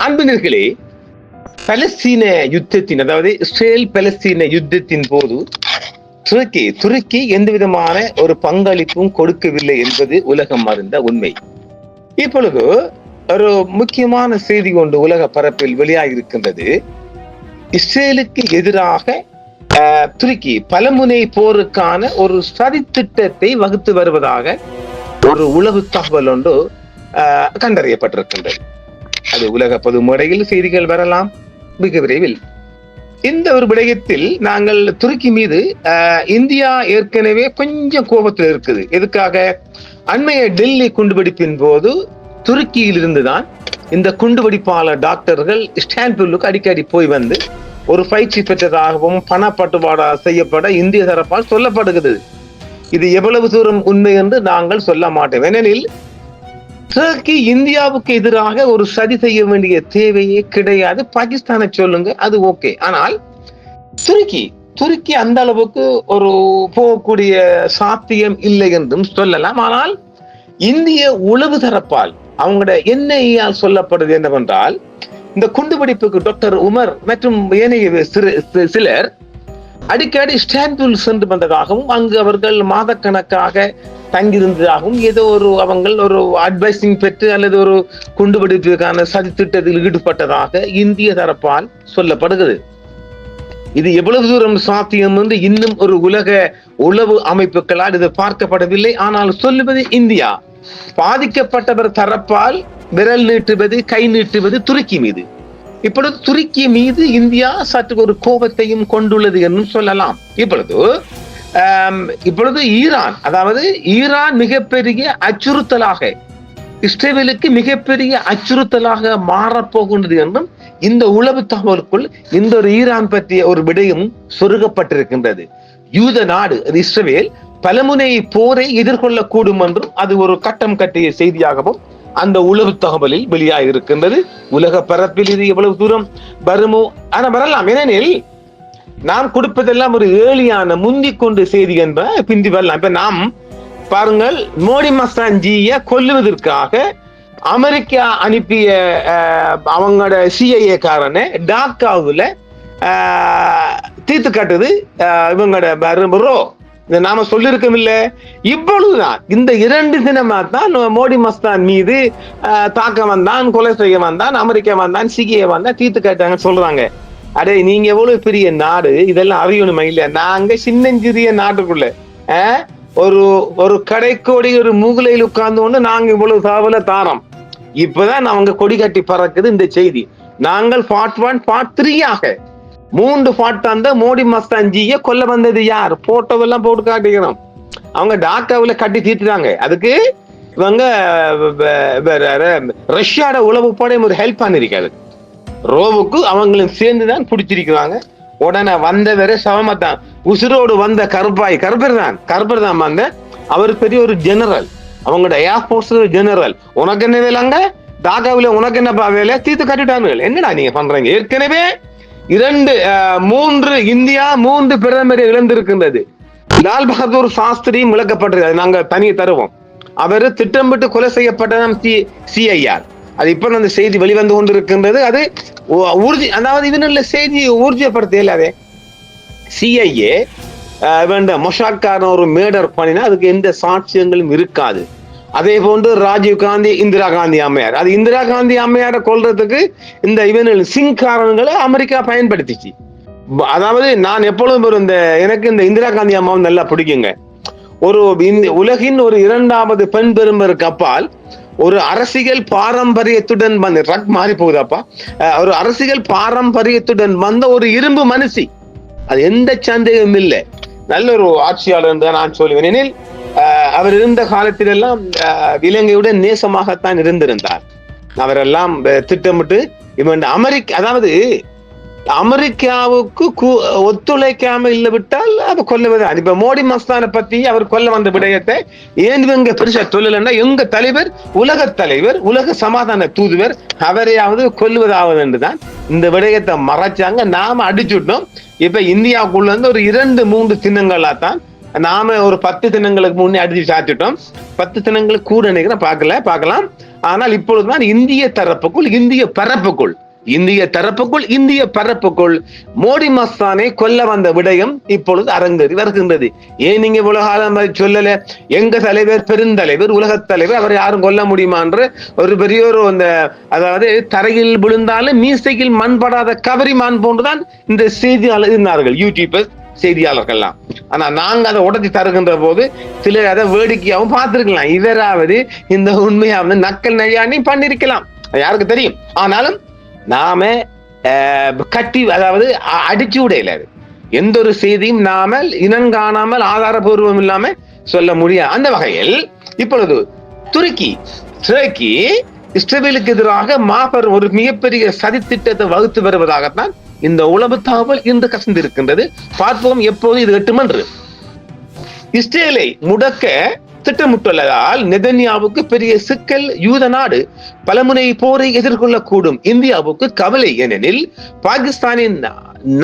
அன்பினர்களே, பலஸ்தீன யுத்தத்தின், அதாவது இஸ்ரேல் பலஸ்தீன யுத்தத்தின் போது துருக்கி எந்த விதமான ஒரு பங்களிப்பும் கொடுக்கவில்லை என்பது உலகம் அறிந்த உண்மை. இப்பொழுது ஒரு முக்கியமான செய்தி கொண்டு உலக பரப்பில் வெளியாகி இருக்கின்றது. இஸ்ரேலுக்கு எதிராக துருக்கி பலமுனை போருக்கான ஒரு சதி திட்டத்தை வகுத்து வருவதாக ஒரு உளவு தகவல் ஒன்று கண்டறியப்பட்டிருக்கின்றது. அது உலக பொது முறையில் செய்திகள் வரலாம் மிக விரைவில். இந்த ஒரு விடயத்தில் நாங்கள் துருக்கி மீது இந்தியா ஏற்கனவே கொஞ்சம் கோபத்தில் இருக்குது. எதுக்காக? அண்மைய டெல்லி குண்டுவெடிப்பின் போது துருக்கியில் இருந்துதான் இந்த குண்டுவெடிப்பாளர் டாக்டர்கள் இஸ்தான்புல்லுக்கு அடிக்கடி போய் வந்து ஒரு பயிற்சி பெற்றதாகவும் பணப்பட்டுவாடா செய்யப்பட இந்திய தரப்பால் சொல்லப்படுகிறது. இது எவ்வளவு தூரம் உண்மை என்று நாங்கள் சொல்ல மாட்டோம். ஏனெனில் துருக்கி இந்தியாவுக்கு எதிராக ஒரு சதி செய்ய வேண்டிய தேவையே கிடையாது. பாகிஸ்தானை சொல்லுங்க, அது ஓகே. ஆனால் துருக்கி அந்த அளவுக்கு ஒரு போகக்கூடிய சாத்தியம் இல்லை என்றும் சொல்லலாம். ஆனால் இந்திய உளவு தரப்பால் அவங்களோட என்ஐஆல் சொல்லப்படுது என்னவென்றால், இந்த குண்டுவெடிப்புக்கு டாக்டர் உமர் மற்றும் ஏனைய சிலர் அடிக்கடி இஸ்தான்புல் சென்று வந்ததாகவும் அங்கு அவர்கள் மாதக்கணக்காக தங்கியிருந்ததாகவும் ஏதோ அவங்க ஒரு அட்வைசிங் பெற்று அல்லது ஒரு குண்டுவெடிப்புக்கான சதி திட்டத்தில் ஈடுபட்டதாக இந்திய தரப்பால் சொல்லப்படுகிறது. இது எவ்வளவு தூரம் சாத்தியம் என்று இன்னும் ஒரு உலக உளவு அமைப்புகளால் இது பார்க்கப்படவில்லை. ஆனால் சொல்லுவது இந்தியா. பாதிக்கப்பட்டவர் தரப்பால் விரல் நீட்டுவது, கை நீட்டுவது துருக்கி மீது. இப்பொழுது துருக்கி மீது இந்தியா சற்று ஒரு கோபத்தையும் கொண்டுள்ளது என்றும் சொல்லலாம். இப்பொழுது ஈரான், அதாவது ஈரான் மிகப்பெரிய அச்சுறுத்தலாக, இஸ்ரேலுக்கு மிகப்பெரிய அச்சுறுத்தலாக மாறப்போகின்றது என்றும் இந்த உளவு தகவலுக்குள் இந்த ஒரு ஈரான் பற்றிய ஒரு விடயம் சொருகப்பட்டிருக்கின்றது. யூத நாடு இஸ்ரேல் பலமுனை போரை எதிர்கொள்ளக்கூடும் என்றும் அது ஒரு கட்டம் கட்டிய செய்தியாகவும் அந்த உளவு தகவலில் வெளியாக இருக்கின்றது. உலக பரப்பில் இது எவ்வளவு தூரம் வருமோ ஆனா வரலாம். ஏனெனில் நாம் கொடுப்பதெல்லாம் ஒரு ஏளியான முந்திக் கொண்டு செய்தி என்ற பிந்தி வரலாம். இப்ப நாம் பாருங்கள், மோடி மஸ்தான்ஜியை கொல்லுவதற்காக அமெரிக்கா அனுப்பிய அவங்களோட CIA காரனை டாக்காவுல தீர்த்து காட்டுது இவங்களோட இதை நாம சொல்லிருக்கோம் இல்ல. இப்பொழுதுதான் இந்த 2 தினமா தான் மோடி மஸ்தான் மீது தாக்க வந்தான், கொலை செய்ய வந்தான், அமெரிக்கா வந்தான், CIA வந்தான், தீர்த்து காட்டாங்கன்னு சொல்றாங்க. அடே, நீங்க எவ்வளவு பெரிய நாடு, இதெல்லாம் அறியணுமா இல்ல? நாங்க சின்னஞ்சிறிய நாட்டுக்குள்ள ஒரு கடைக்கோடி ஒரு மூகுலையில் உட்கார்ந்து கொண்டு நாங்க இவ்வளவு தகவலை தாரோம். இப்பதான் அவங்க கொடி கட்டி பறக்குது இந்த செய்தி. நாங்கள் part 1 part 3 3 பாட்டு அந்த மோடி மஸ்தான்ஜியை கொல்ல வந்தது யார்? போட்டோவெல்லாம் போட்டு காட்டிக்கிறோம். அவங்க டாக்காவில கட்டி தீர்த்துறாங்க. அதுக்கு இவங்க ரஷ்யாவோட உளவு படையும் ஒரு ஹெல்ப் பண்ணிருக்காது. ரோவுக்கு அவங்களும் சேர்ந்துதான் பிடிச்சிருக்கிறாங்க. உடனே வந்தவரை சவமத்தான் உசுரோடு வந்த கருப்பர் தான் வந்த. அவர் பெரிய ஒரு ஜெனரல், அவங்களோட ஏர்போர்ஸ் ஜெனரல். உனக்கு என்ன வேலை அங்க டாக்காவில? உனக்கு என்னப்பா வேலை? தீர்த்து கட்டிட்டாங்க. என்னடா நீங்க பண்றீங்க? ஏற்கனவே 3 இந்தியா 3 பிரதமரை இழந்திருக்கின்றது. லால் பகதூர் சாஸ்திரி விளக்கப்பட்டிருக்காது, நாங்க தனியே தருவோம். அவர் திட்டமிட்டு கொலை செய்யப்பட்டதான் CIR. அது இப்ப அந்த செய்தி வெளிவந்து கொண்டிருக்கின்றது. அது ஊர்ஜி, அதாவது இதனுள்ள செய்தி ஊர்ஜியப்படுத்த இல்லாதே. CIA மொஷாக்கான ஒரு மேடர் பண்ணினா அதுக்கு எந்த சாட்சியங்களும் இருக்காது. அதே போன்று ராஜீவ் காந்தி, இந்திரா காந்தி அம்மையார், அது இந்திரா காந்தி அம்மையாரை கொல்றதுக்கு இந்த சிங்காரன்களை அமெரிக்கா பயன்படுத்திச்சு. அதாவது நான் எப்பொழுதும் எனக்கு இந்த இந்திரா காந்தி அம்மாவும் நல்லா பிடிக்குங்க. உலகின் ஒரு 2வது பெண் பெருமருக்கு அப்பால் ஒரு அரசியல் பாரம்பரியத்துடன் வந்து ரக் மாறி போகுதாப்பா, ஒரு அரசியல் பாரம்பரியத்துடன் வந்த ஒரு இரும்பு மனுஷி, அது எந்த சந்தேகமும் இல்லை. நல்ல ஒரு ஆட்சியாளர் தான் நான் சொல்லுவேன். எனில் அவர் இருந்த காலத்திலெல்லாம் இலங்கையுடன் நேசமாகத்தான் இருந்திருந்தார். அவரெல்லாம் திட்டமிட்டு இவன் அதாவது அமெரிக்காவுக்கு ஒத்துழைக்காம இல்லை விட்டால் அதை கொல்லுவதான். இப்ப மோடி மஸ்தானை பத்தி அவர் கொல்ல வந்த விடயத்தை ஏன் இவங்க பெருசா சொல்லலன்னா, எங்க தலைவர், உலக தலைவர், உலக சமாதான தூதுவர், அவரையாவது கொல்லுவதாவது என்றுதான் இந்த விடயத்தை மறைச்சாங்க. நாம அடிச்சுட்டோம். இப்ப இந்தியாவுக்குள்ள இருந்து ஒரு 2-3 தினங்களா தான் நாம ஒரு 10 தினங்களுக்கு முன்னே அடிச்சு சாத்திட்டோம். 10 தினங்களுக்கு கூட நினைக்கிறேன், பார்க்கலாம். ஆனால் இப்பொழுதுதான் இந்திய பரப்புக்குள் மோடி மஸ்தானை கொல்ல வந்த விடயம் இப்பொழுது அரங்கேறி வருகின்றது. ஏன் நீங்க உலகாலம் சொல்லல? எங்க தலைவர், பெருந்தலைவர், உலகத் தலைவர், அவர் யாரும் கொல்ல முடியுமா என்று ஒரு பெரிய ஒரு அதாவது தரையில் விழுந்தாலும் மீசையில் மண்படாத கவரிமான் போன்றுதான் இந்த செய்தியாளர் இருந்தார்கள், யூடியூபர்ஸ் செய்தியாளர்கள்லாம். ஆனா நாங்க அதை உடச்சி தருகின்ற போது சிலர் அதை வேடிக்கையாகவும் பார்த்திருக்கலாம். இவராவது இந்த உண்மையாவது நக்கல் நையாணி பண்ணிருக்கலாம், யாருக்கு தெரியும். ஆனாலும் நாம அதாவது அடிச்சு விடையில எந்த ஒரு செய்தியும் நாம இனங்காணாமல் ஆதாரபூர்வம் இல்லாம சொல்ல முடியாது. அந்த வகையில் இப்பொழுது துருக்கி இஸ்ரேலுக்கு எதிராக மாபெரும் ஒரு மிகப்பெரிய சதி திட்டத்தை வகுத்து வருவதாகத்தான் இந்த உளவு தகவல் இன்று கசிந்திருக்கின்றது. பார்ப்போம் எப்போது இது எட்டும் என்று. இஸ்ரேலை முடக்க திட்டமிட்டுள்ளதால் நெதன்யாவுக்கு பெரிய சிக்கல். யூத நாடு பலமுனை போரை எதிர்கொள்ளக்கூடும். இந்தியாவுக்கு கவலை. ஏனெனில் பாகிஸ்தானின்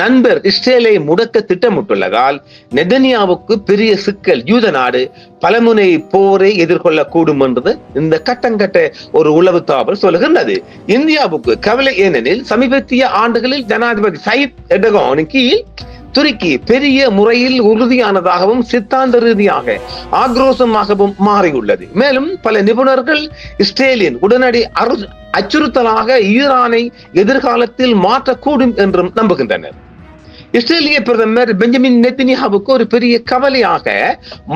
நண்பர் இஸ்ரேலை முடக்க திட்டமிட்டுள்ளதால் நெதன்யாவுக்கு பெரிய சிக்கல். யூத நாடு பலமுனை போரை எதிர்கொள்ளக்கூடும் என்பது இந்த கட்டங்கட்ட ஒரு உளவு தகவல் சொல்லுகின்றது. இந்தியாவுக்கு கவலை. ஏனெனில் சமீபத்திய ஆண்டுகளில் ஜனாதிபதி சயீத் எர்டோகான் கீழ் துருக்கி பெரிய முறையில் உறுதியானதாகவும் சித்தாந்த ரீதியாக ஆக்ரோஷமாகவும் மாறியுள்ளது. மேலும் பல நிபுணர்கள் இஸ்ரேலின் உடனடி அச்சுறுத்தலாக ஈரானை எதிர்காலத்தில் மாற்றக்கூடும் என்றும் நம்புகின்றனர். இஸ்ரேலிய பிரதமர் பெஞ்சமின் நெத்தன்யாவுக்கு ஒரு பெரிய கவலையாக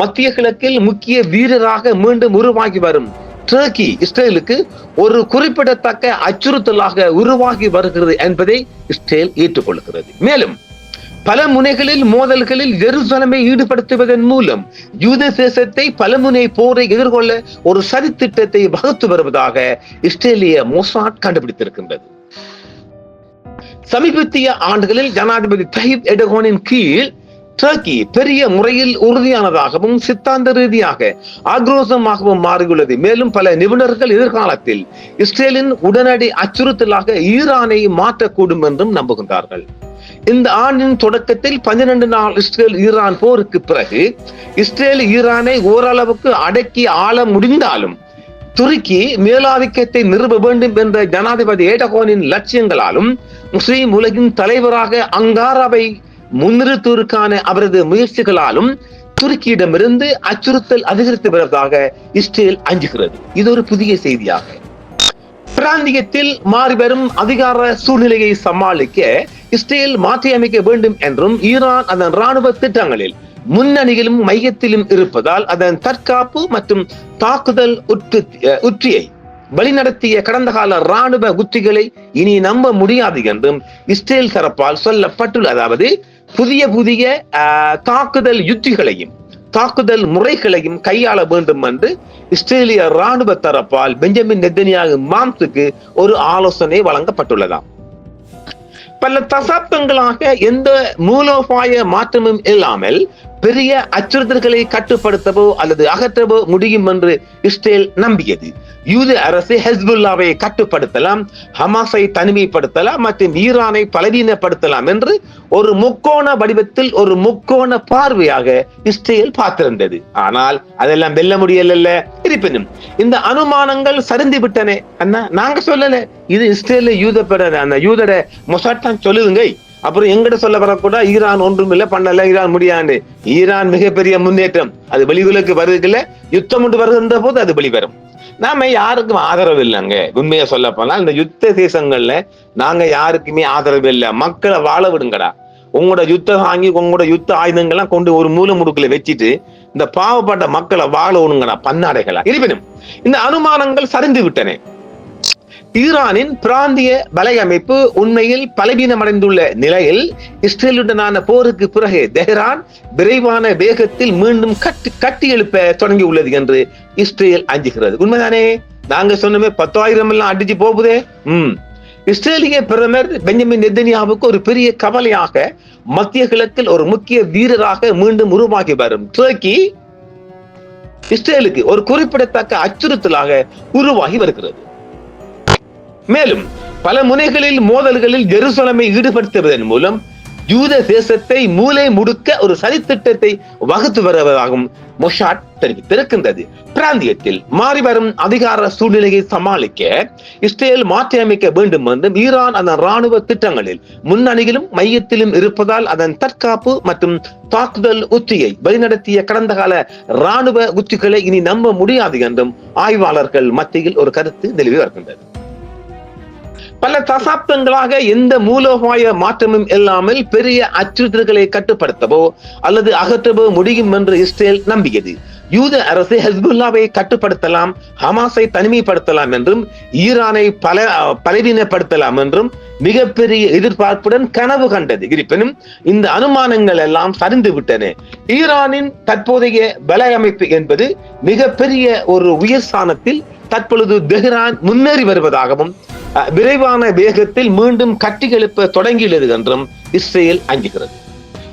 மத்திய கிழக்கில் முக்கிய வீரராக மீண்டும் உருவாகி வரும் துருக்கி இஸ்ரேலுக்கு ஒரு குறிப்பிடத்தக்க அச்சுறுத்தலாக உருவாகி வருகிறது என்பதை இஸ்ரேல் ஏற்றுக்கொள்கிறது. மேலும் பல முனைகளில் மோதல்களில் ஜெருசலமை ஈடுபடுத்துவதன் மூலம் யூத தேசத்தை பலமுனை போரை எதிர்கொள்ள ஒரு சதி திட்டத்தை வகுத்து வருவதாக இஸ்ரேலிய மொசாட் கண்டுபிடித்திருக்கின்றது. சமீபத்திய ஆண்டுகளில் ஜனாதிபதி தயீப் எர்டோகானின் கீழ் துருக்கி பெரிய முறையில் உறுதியானதாகவும் சித்தாந்த ரீதியாக ஆக்ரோஷமாகவும் மாறியுள்ளது. மேலும் பல நிபுணர்கள் எதிர்காலத்தில் இஸ்ரேலின் உடனடி அச்சுறுத்தலாக ஈரானை மாற்றக்கூடும் என்றும் நம்புகின்றார்கள். இந்த ஆண்டின் தொடக்கத்தில் 12 நாள் இஸ்ரேல் ஈரான் போருக்கு பிறகு இஸ்ரேல் ஈரானை ஓரளவுக்கு அடக்கி ஆள முடிந்தாலும் துருக்கி மேலாதிக்கத்தை நிறுவ வேண்டும் என்ற ஜனாதிபதி எர்டோகானின் லட்சியங்களாலும் முஸ்லிம் உலகின் தலைவராக அங்காராவை முன்னிறுத்துவதற்கான அவரது முயற்சிகளாலும் துருக்கியிடமிருந்து அச்சுறுத்தல் அதிகரித்து வருவதாக இஸ்ரேல் அஞ்சுகிறது. இது ஒரு புதிய செய்தியாக பிராந்தியத்தில் மாறிவரும் அதிகார சூழ்நிலையை சமாளிக்க இஸ்ரேல் மாற்றியமைக்க வேண்டும் என்றும் ஈரான் அதன் ராணுவ திட்டங்களில் முன்னணியிலும் மையத்திலும் இருப்பதால் அதன் தற்காப்பு மற்றும் தாக்குதல் உத்தியை வழிநடத்திய கடந்த கால ராணுவ உத்திகளை இனி நம்ப முடியாது என்றும் இஸ்ரேல் தரப்பால் சொல்லப்பட்டுள்ளது. அதாவது புதிய தாக்குதல் யுத்திகளையும் தாக்குதல் முறைகளையும் கையாள வேண்டும் என்று இஸ்ரேலிய ராணுவ தரப்பால் பெஞ்சமின் நெத்தன்யாகு மாம்சுக்கு ஒரு ஆலோசனை வழங்கப்பட்டுள்ளதாம். பல தசாப்தங்களாக எந்த மூலோபாய மாற்றமும் இல்லாமல் பெரிய அச்சுறுத்தல்களை கட்டுப்படுத்தவோ அல்லது அகற்றவோ முடியும் என்று இஸ்ரேல் நம்பியது. யூத அரசு ஹெஸ்புல்லாவை கட்டுப்படுத்தலாம், ஹமாஸை தனிமைப்படுத்தலாம் மற்றும் ஈரானை பலவீனப்படுத்தலாம் என்று ஒரு முக்கோண வடிவத்தில் ஒரு முக்கோண பார்வையாக இஸ்ரேல் பார்த்திருந்தது. ஆனால் அதெல்லாம் வெல்ல முடியல. இருப்பினும் இந்த அனுமானங்கள் சரிந்து விட்டன. அண்ணா நாங்க சொல்லல, இது இஸ்ரேல யூதட மொசாட் சொல்லுதுங்க. அப்புறம் எங்கிட்ட சொல்ல வரக்கூட ஈரான் ஒன்றும் இல்லை, பண்ணல, ஈரான் முடியாது. ஈரான் மிகப்பெரிய முன்னேற்றம், அது வெளிவுகளுக்கு வருவதில்ல. யுத்தம் ஒன்று வருகின்ற போது அது வெளிவரும். நாம யாருக்கும் ஆதரவு இல்லைங்க. உண்மையா சொல்ல போனால் இந்த யுத்த தேசங்கள்ல நாங்க யாருக்குமே ஆதரவு இல்லை. மக்களை வாழ விடுங்கடா. உங்களோட யுத்தம் வாங்கி உங்களோட யுத்த ஆயுதங்கள்லாம் கொண்டு ஒரு மூல முடுக்குல வச்சுட்டு இந்த பாவப்பட்ட மக்களை வாழ விடுங்கடா பன்னாடைகளா. இருப்பினும் இந்த அனுமானங்கள் சரிந்து விட்டன. ஈரானின் பிராந்திய வலையமைப்பு உண்மையில் பலவீனமடைந்துள்ள நிலையில் இஸ்ரேலுடனான போருக்கு பிறகு தெஹ்ரான் விரைவான வேகத்தில் மீண்டும் கட்டி எழுப்ப தொடங்கி உள்ளது என்று இஸ்ரேல் அஞ்சுகிறது. உண்மைதானே? நாங்க சொன்னமே 10,000 எல்லாம் அடிச்சு போகுதே. இஸ்ரேலிய பிரதமர் பெஞ்சமின் நெத்தன்யாவுக்கு ஒரு பெரிய கவலையாக மத்திய கிழக்கில் ஒரு முக்கிய வீரராக மீண்டும் உருவாகி வரும் துருக்கி இஸ்ரேலுக்கு ஒரு குறிப்பிடத்தக்க அச்சுறுத்தலாக உருவாகி வருகிறது. மேலும் பல முனைகளில் மோதல்களில் ஜெருசலமை ஈடுபடுத்துவதன் மூலம் யூத தேசத்தை மூலை முடுக்க ஒரு சதித்திட்டத்தை வகுத்து வருவதாகவும் மொசாட் தெரிவித்திருக்கின்றது. பிராந்தியத்தில் மாறிவரும் அதிகார சூழ்நிலையை சமாளிக்க இஸ்ரேல் மாற்றியமைக்க வேண்டும் என்றும் ஈரான் அதன் ராணுவ திட்டங்களில் முன்னணியிலும் மையத்திலும் இருப்பதால் அதன் தற்காப்பு மற்றும் தாக்குதல் உத்தியை வழிநடத்திய கடந்த கால ராணுவ உத்திகளை இனி நம்ப முடியாது என்றும் ஆய்வாளர்கள் மத்தியில் ஒரு கருத்து நிலவி வருகின்றது. பல தசாப்தங்களாக எந்த மூலோபாய மாற்றமும் இல்லாமல் பெரிய அச்சுறுத்தல்களை கட்டுப்படுத்தவோ அல்லது அகற்றவோ முடியும் என்று இஸ்ரேல் நம்பியது. யூத அரசு ஹெஸ்புல்லாவை கட்டுப்படுத்தலாம், ஹமாஸை தனிமைப்படுத்தலாம் என்றும் ஈரானை பலவீனப்படுத்தலாம் என்றும் மிகப்பெரிய எதிர்பார்ப்புடன் கனவு கண்டது. இருப்பினும் இந்த அனுமானங்கள் எல்லாம் சரிந்து விட்டன. ஈரானின் தற்போதைய பல அமைப்பு என்பது மிகப்பெரிய ஒரு உயர் ஸ்தானத்தில் தற்பொழுது தெஹ்ரான் முன்னேறி வருவதாகவும் விரைவான வேகத்தில் மீண்டும் கட்டி எழுப்ப தொடங்கியுள்ளது என்றும் இஸ்ரேல் அஞ்சுகிறது.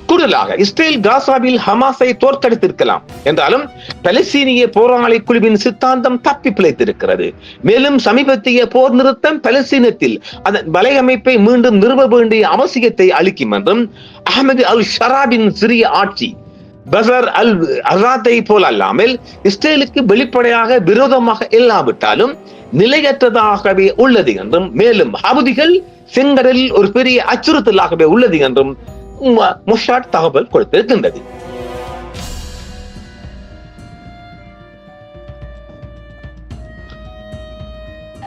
கூடுதலாக இஸ்ரேல் காசாவில் ஹமாஸை தோற்கடித்திருக்கலாம் என்றாலும் பலஸ்தீனிய போராளி குழுவின் சித்தாந்தம் தப்பி பிழைத்திருக்கிறது. மேலும் சமீபத்திய போர் நிறுத்தம் பலஸ்தீனத்தில் அதன் வலையமைப்பை மீண்டும் நிறுவ வேண்டிய அவசியத்தை அளிக்கும் என்றும் அஹமது அல் ஷராபின் சிறிய ஆட்சி பசர் அல் அசாத்தை போல் அல்லாமல் இஸ்ரேலுக்கு வெளிப்படையாக விரோதமாக இல்லாவிட்டாலும் நிலையற்றதாகவே உள்ளது என்றும் மேலும் ஹவுதிகள் செங்கடலில் ஒரு பெரிய அச்சுறுத்தலாகவே உள்ளது என்றும் மொசாட் தகவல் கொடுத்திருக்கின்றது.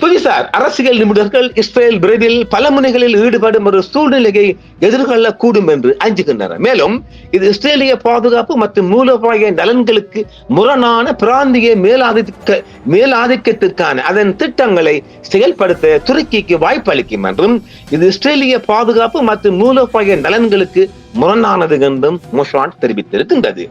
புவிசார் அரசியல் நிபுணர்கள் இஸ்ரேல் விரைவில் பல முனைகளில் ஈடுபடும் ஒரு சூழ்நிலையை எதிர்கொள்ளக்கூடும் என்று அஞ்சுகின்றனர். மேலும் இது இஸ்ரேலிய பாதுகாப்பு மற்றும் மூலோபாய நலன்களுக்கு முரணான பிராந்திய மேலாதிக்கத்திற்கான அதன் திட்டங்களை செயல்படுத்த துருக்கிக்கு வாய்ப்பு அளிக்கும் என்றும் இது இஸ்ரேலிய பாதுகாப்பு மற்றும் மூலோபாய நலன்களுக்கு முரணானது என்றும் மொசாட் தெரிவித்திருக்கின்றது.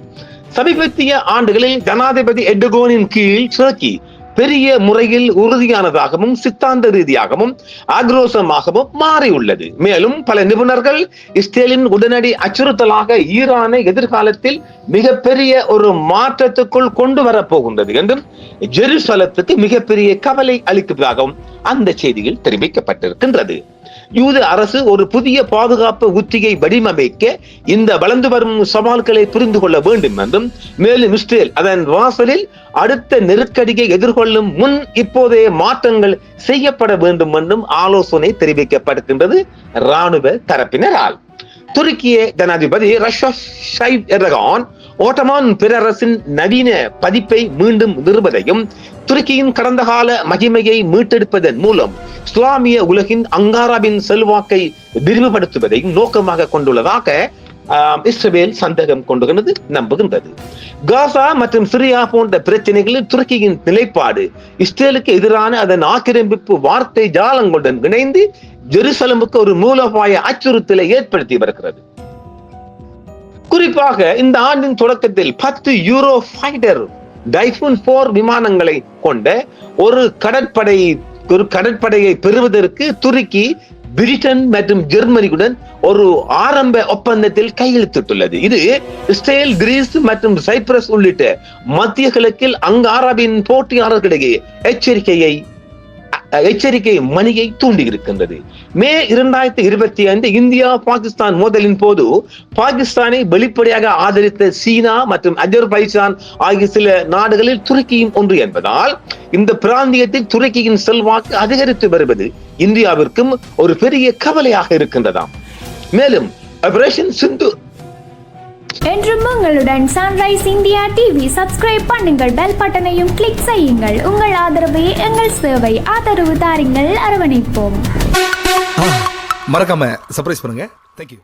சமீபத்திய ஆண்டுகளில் ஜனாதிபதி எர்டோகனின் கீழ் துருக்கி பெரிய முறையில் உறுதியானதாகவும் சித்தாந்த ரீதியாகவும் ஆக்ரோஷமாகவும் மாறியுள்ளது. மேலும் பல நிபுணர்கள் இஸ்ரேலின் உடனடி அச்சுறுத்தலாக ஈரானை எதிர்காலத்தில் மிகப்பெரிய ஒரு மாற்றத்துக்குள் கொண்டு வரப்போகின்றது என்றும் ஜெருசலத்துக்கு மிகப்பெரிய கவலை அளிப்பதாகவும் அந்த செய்தியில் தெரிவிக்கப்பட்டிருக்கின்றது. யூத அரசு ஒரு புதிய பாதுகாப்பு உத்தியை வடிவமைக்க இந்த வளர்ந்து வரும் சவால்களை புரிந்து கொள்ள வேண்டும் என்றும் மேலும் இஸ்ரேல் அதன் வாசலில் அடுத்த நெருக்கடியை எதிர்கொள்ளும் முன் இப்போதைய மாற்றங்கள் செய்யப்பட வேண்டும் என்றும் ஆலோசனை தெரிவிக்கப்படுகின்றது ராணுவ தரப்பினரால். துருக்கிய ஜனாதிபதி ரஷப் தையிப் எர்டோகான் ஓட்டமான் பேரரசின் நவீன பதிப்பை மீண்டும் நிறுவதையும் துருக்கியின் கடந்த கால மகிமையை மீட்டெடுப்பதன் மூலம் இஸ்லாமிய உலகின் அங்காராவின் செல்வாக்கை விரிவுபடுத்துவதையும் நோக்கமாக கொண்டுள்ளதாக இஸ்ரேல் சந்தேகம் கொண்டுகிறது நம்புகின்றது. காசா மற்றும் சிரியா போன்ற பிரச்சனைகளில் துருக்கியின் நிலைப்பாடு இஸ்ரேலுக்கு எதிரான அதன் ஆக்கிரமிப்பு வார்த்தை ஜாலங்களுடன் இணைந்து ஜெருசலமுக்கு ஒரு மூலோபாய அச்சுறுத்தலை ஏற்படுத்தி வருகிறது. குறிப்பாக இந்த ஆண்டின் தொடக்கத்தில் 10 யூரோ ஃபைட்டர் டைஃபூன் 4 விமானங்களை கொண்ட ஒரு கடற்படையை பெறுவதற்கு துருக்கி பிரிட்டன் மற்றும் ஜெர்மனியுடன் ஒரு ஆரம்ப ஒப்பந்தத்தில் கையெழுத்திட்டுள்ளது. இது இஸ்ரேல், கிரீஸ் மற்றும் சைப்ரஸ் உள்ளிட்ட மத்திய கிழக்கில் அங்காராவின் போட்டியாளர்களிடையே எச்சரிக்கை மணியை தூண்டி இருக்கின்றது. மே 2025 இந்தியா பாகிஸ்தான் மோதலின் போது பாகிஸ்தானை வெளிப்படையாக ஆதரித்த சீனா மற்றும் அஜர்பைஜான் ஆகிய சில நாடுகளில் துருக்கியும் ஒன்று என்பதால் இந்த பிராந்தியத்தில் துருக்கியின் செல்வாக்கு அதிகரித்து வருவது இந்தியாவிற்கும் ஒரு பெரிய கவலையாக இருக்கின்றதாம். மேலும் ஆபரேஷன் சிந்து என்றும் உங்களுடன் சன்ரைஸ் இந்தியா டிவி சப்ஸ்கிரைப் பண்ணுங்கள், பெல் பட்டனையும் கிளிக் செய்யுங்கள். உங்கள் ஆதரவே எங்கள் சேவை. ஆதரவு தாருங்கள், அரவணைப்போம். மறக்காம சர்ப்ரைஸ் பண்ணுங்க. தேங்க்யூ.